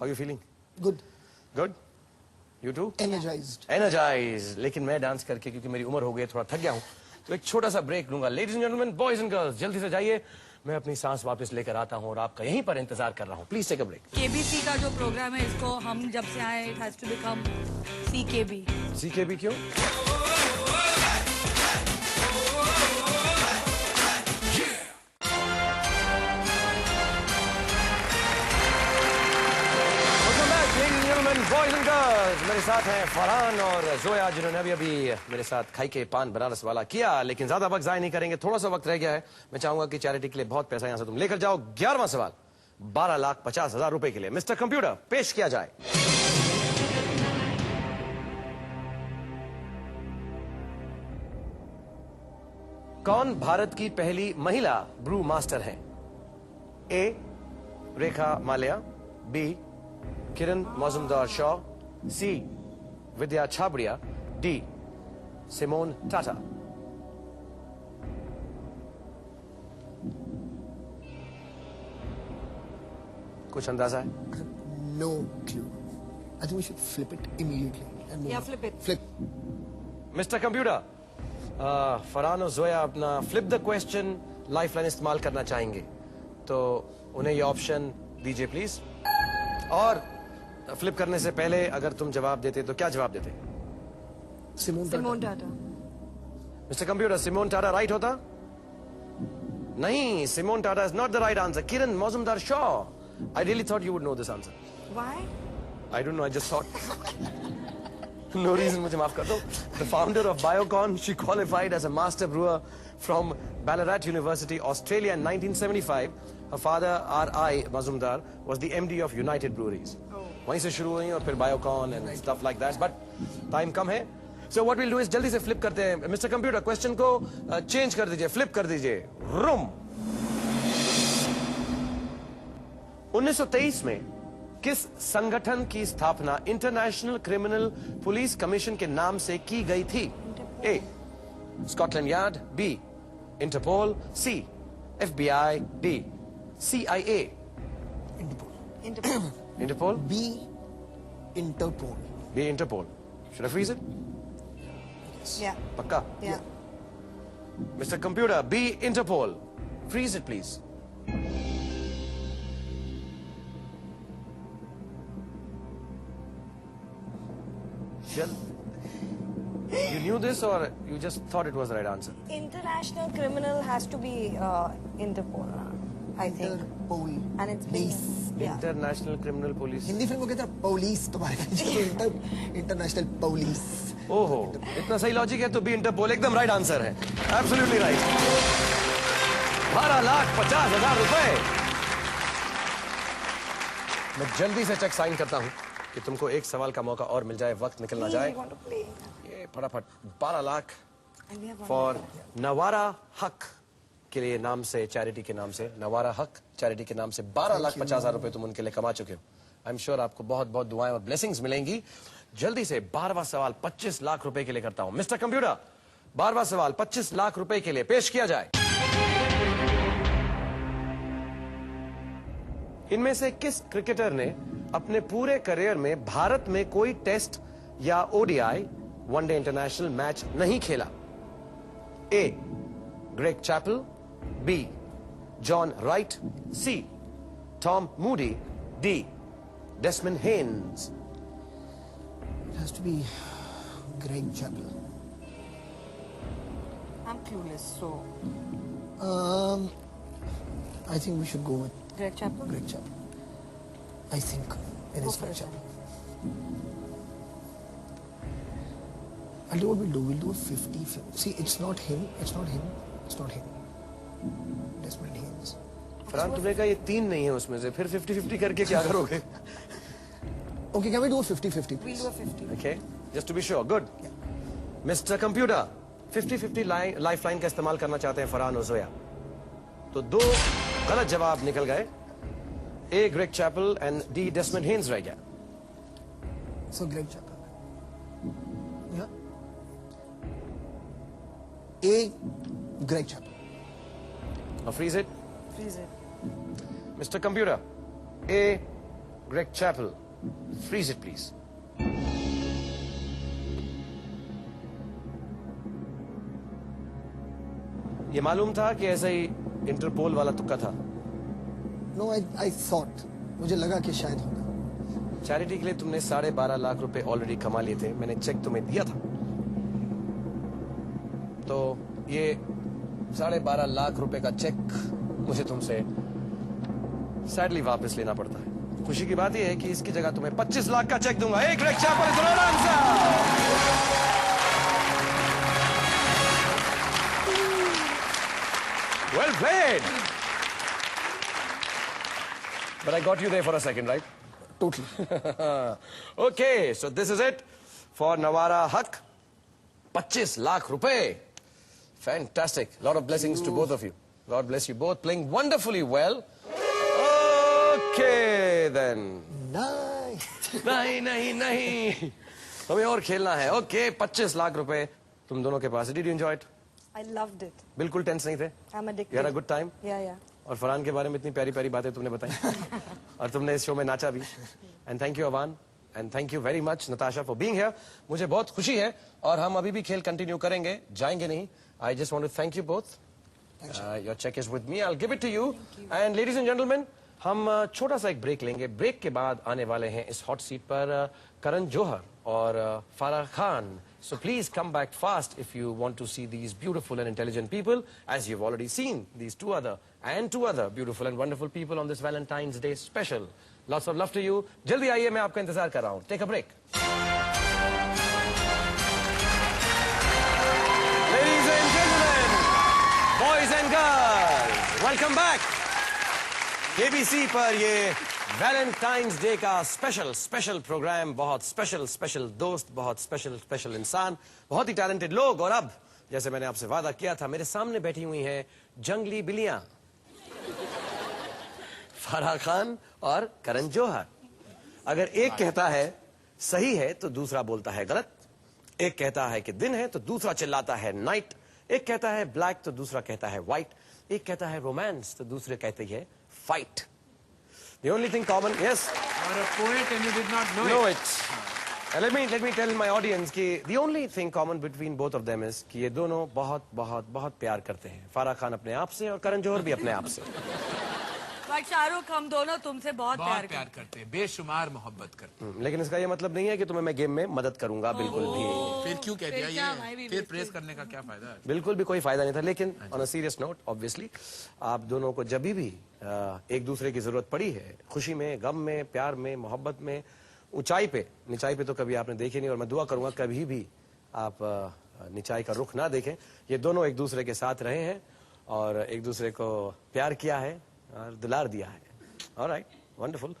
How are you feeling? Good. Good? You too? Energized. Energized. लेकिन मैं dance करके क्योंकि मेरी उम्र हो गई थोड़ा थक गया हूँ तो एक छोटा सा ब्रेक लूंगा. Ladies and gentleman, boys and girls, जल्दी से जाइए. मैं अपनी सांस वापस लेकर आता हूँ और आपका यहीं पर इंतजार कर रहा हूँ. Please take a break. KBC का जो प्रोग्राम है इसको हम जब से आए it has to become CKB. CKB क्यों? बॉयज एंड गर्ल्स, मेरे साथ हैं फरहान और जोया जिन्होंने अभी मेरे साथ खाई के पान बनारस वाला किया. लेकिन ज्यादा वक्त जाया नहीं करेंगे, थोड़ा सा वक्त रह गया है. मैं चाहूंगा कि चैरिटी के लिए बहुत पैसा यहां से तुम लेकर जाओ. 11वां सवाल 12,50,000 रुपए के लिए. मिस्टर कंप्यूटर, पेश किया जाए. कौन भारत की पहली महिला ब्रू मास्टर है? ए. रेखा माल्या, बी. किरण मजुमदार शॉ, सी. विद्या छाबड़िया, डी. सिमोन टाटा. कुछ अंदाजा है? No clue. I think we should flip it immediately. And move Yeah, on. flip it. Flip. Mister computer, Farhan और जोया अपना फ्लिप द क्वेश्चन लाइफलाइन इस्तेमाल करना चाहेंगे तो उन्हें ये ऑप्शन दीजिए प्लीज. और फ्लिप करने से पहले अगर तुम जवाब देते तो क्या जवाब देते? Simone Tata. Mister computer, Simone Tata right होता? नहीं, Simone Tata is not the right answer. Kiran Mazumdar Shaw. I really thought you would know this answer. Why? I don't know, I just thought. No reason, मुझे माफ कर दो. The founder of Biocon, she qualified as a master brewer from Ballarat University, Australia in 1975. Her father, R.I. Mazumdar, was the MD of United Breweries. वहीं से शुरू हुई और फिर Biocon and stuff like that. But time कम है. So what we'll do is जल्दी से flip करते हैं. Mr. Computer, question को change कर दीजिए, flip कर दीजिए. Room. 1923 में किस संगठन की स्थापना इंटरनेशनल क्रिमिनल पुलिस कमीशन के नाम से की गई थी? A. Scotland Yard, B. Interpol, C. FBI, D. CIA. Interpol. Interpol, B. Interpol. B. Interpol. Should I freeze it? Yeah. पक्का? Yeah. Mister computer, B. Interpol. Freeze it please. You knew this or you just thought it was the right answer? International criminal has to be Interpol, I think. Interpol. And it's been, Police. yeah. International criminal police. Hindi film को कहते हैं police. तुम्हारे international police. ओहो, इतना सही logic है तो B. Interpole एकदम राइट आंसर है. Absolutely right. 12,50,000 रुपए. मैं जल्दी से चेक साइन करता हूं कि तुमको एक सवाल का मौका और मिल जाए, वक्त निकल ना जाए. ये फटाफट 12 लाख फॉर नवारा हक के लिए नाम से, चैरिटी के नाम से, नवारा हक चैरिटी के नाम से 12,50,000 रुपए तुम उनके लिए कमा चुके हो. आई एम श्योर आपको बहुत बहुत दुआएं और ब्लेसिंग्स मिलेंगी. जल्दी से 12वां सवाल 25 लाख रुपए के लिए करता हूं. मिस्टर कंप्यूटर, 12वां सवाल 25 लाख रुपए के लिए पेश किया जाए. इनमें से किस क्रिकेटर ने अपने पूरे करियर में भारत में कोई टेस्ट या ओडीआई वनडे इंटरनेशनल मैच नहीं खेला? A. Greg Chappell, B. John Wright, C. Tom Moody, D. Desmond Haynes. It has to be Greg Chappell. I'm clueless, so I think we should go with Greg Chappell. Greg Chappell. I think it is Greg Chappell. I'll do what we'll do. We'll do a 50. See, it's not him. It's not him. It's not him. Desmond Haynes. Farhan, तुमने कहा ये 3 नहीं है उसमें से, फिर 50-50 करके क्या करोगे? Okay, can we do a 50-50? We'll do a 50. Okay, just to be sure. Good. Mr. Computer, 50-50 lifeline का इस्तेमाल करना चाहते हैं फरहान और जोया. तो 2 गलत जवाब निकल गए. A. Greg Chappell and D. Desmond Haynes रह गया. So Greg Chappell. Yeah. A. Greg Chappell. Now freeze it. Freeze it. Mr. Computer, A. Greg Chappell, freeze it please. ये मालूम था कि ऐसा ही इंटरपोल वाला तुक्का था? No, I thought. मुझे लगा कि शायद होगा. चैरिटी के लिए तुमने 12.5 लाख रुपए ऑलरेडी कमा लिए थे. मैंने चेक तुम्हें दिया था. तो ये 12.5 लाख रुपए का चेक मुझे तुमसे सैडली वापस लेना पड़ता है. खुशी की बात यह है कि इसकी जगह तुम्हें 25 लाख का चेक दूंगा. एक Greg Chappell is right answer. Well played. But I got you there for a second, right? Totally. Okay, so this is it for Nawara Haq. 25 lakh rupees. Fantastic. Lot of blessings to both of you. God bless you both. Playing wonderfully well. Okay, then. Nice. नहीं. हमें और खेलना है. Okay, 25 lakh रुपए तुम दोनों के पास. Did you enjoy it? I loved it. बिल्कुल टेंस नहीं थे. I'm addicted. You had a good time? Yeah. और फरहान के बारे में इतनी प्यारी प्यारी बातें तुमने बताई. और तुमने इस शो में नाचा भी. And thank you Awan and thank you very much Natasha for being here. मुझे बहुत खुशी है और हम अभी भी खेल कंटिन्यू करेंगे, जाएंगे नहीं. I just want to thank you both. Your cheque is with me. I will give it to you. And ladies and gentleman, हम छोटा सा एक ब्रेक लेंगे. ब्रेक के बाद आने वाले हैं इस हॉट सीट पर करण जौहर और फारा Khan. So please come back fast if you want to see these beautiful and intelligent people, as you've already seen these two other beautiful and wonderful people on this Valentine's Day special. Lots of love to you. जल्दी आइए, मैं आपका इंतजार कर रहा हूँ. Take a break. Ladies and gentlemen, boys and girls, welcome back. KBC पर ये वैलेंटाइंस डे का स्पेशल प्रोग्राम. बहुत स्पेशल दोस्त, बहुत स्पेशल इंसान, बहुत ही टैलेंटेड लोग. और अब जैसे मैंने आपसे वादा किया था, मेरे सामने बैठी हुई हैं जंगली बिल्लियां, फराह खान और करण जौहर. अगर एक कहता है सही है तो दूसरा बोलता है गलत. एक कहता है कि दिन है तो दूसरा चिल्लाता है नाइट. एक कहता है ब्लैक तो दूसरा कहता है व्हाइट. एक कहता है रोमांस तो दूसरे कहते हैं fight. The only thing common, yes. You are a poet and you did not know it. And let me tell my audience कि the only thing common between both of them is कि ये दोनों बहुत प्यार करते हैं. फारा खान अपने आप से और करण जौहर भी अपने आप से. पर शाहरुख, हम दोनों तुमसे बहुत बहुत प्यार करते हैं, बेशुमार मोहब्बत करते हैं. लेकिन इसका ये मतलब नहीं है कि तुम्हें मैं गेम में मदद करूंगा. बिल्कुल भी. फिर क्यों कह दिया क्या भाई ये? भी फिर बिल्कुल। प्रेस करने का क्या फायदा है? बिल्कुल भी कोई फायदा नहीं था. लेकिन on a serious note, obviously आप दोनों को जब भी एक दूसरे की जरूरत पड़ी है, खुशी में, गम में, प्यार में, मोहब्बत में, ऊंचाई पे, निचाई पे तो कभी आपने देखे नहीं. और मैं दुआ करूंगा कभी भी आप निचाई का रुख ना देखें. ये दोनों एक दूसरे के साथ रहे हैं और एक दूसरे को प्यार किया है और दुलार दिया है. Alright, wonderful.